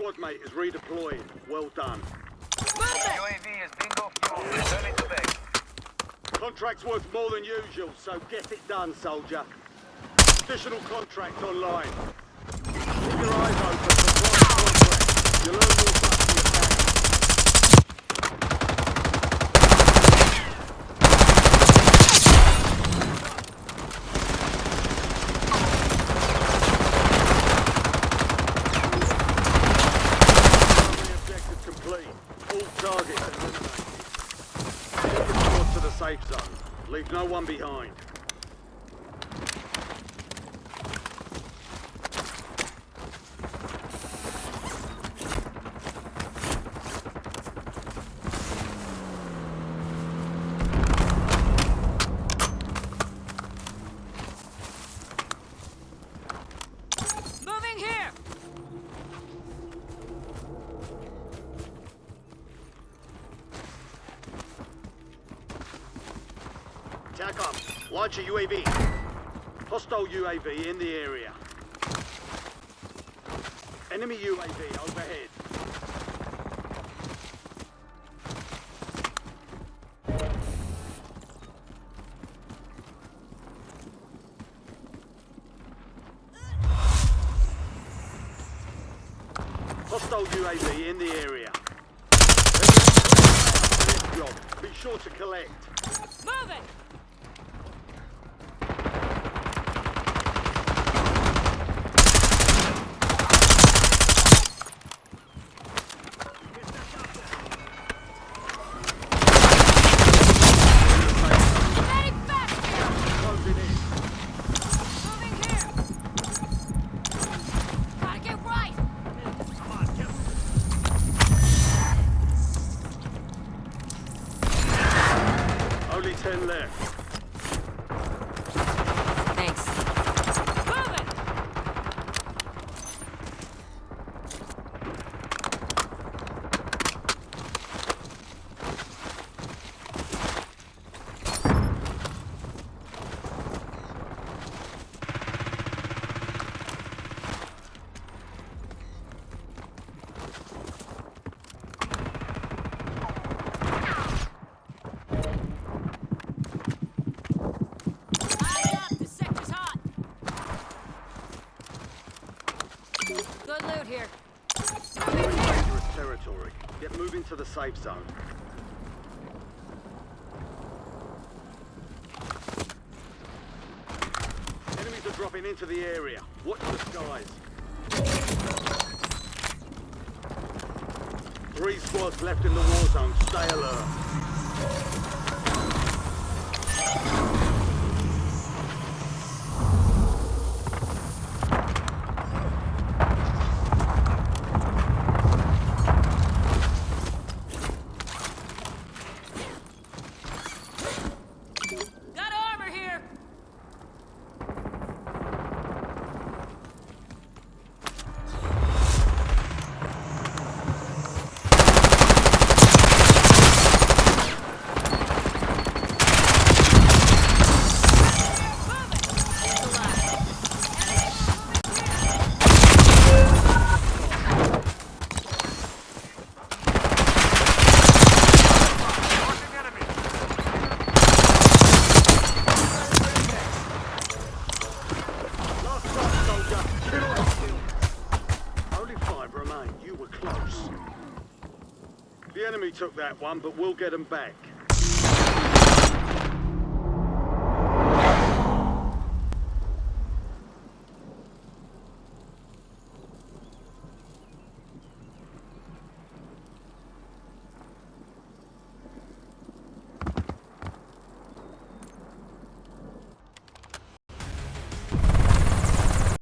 squad mate is redeployed. Well done. UAV is bingo fuel. Returning to base. Contract's worth more than usual, so get it done, soldier. Additional contract online. Keep your eyes open for private contract. You'll earn more stuff for your pay. Objective complete. All targets eliminated. Take your squad to the safe zone. Leave no one behind. Moving here! TACOM, launch a UAV. Hostile UAV in the area. Enemy UAV overhead. Hostile UAV in the area. Job. Be sure to collect. Moving! Heading back here! Closing in. Moving here! Gotta get right! Only 10 left. Thanks. Moving! Eyes up! The sector's hot! Good loot here. Moving here! Dangerous territory. Get moving to the safe zone. Enemies are dropping into the area. Watch the skies. 3 squads left in the war zone. Stay alert. Got armor here! Last shot, soldier. Kill or kill. Only 5 remain. You were close. The enemy took that one, but we'll get them back.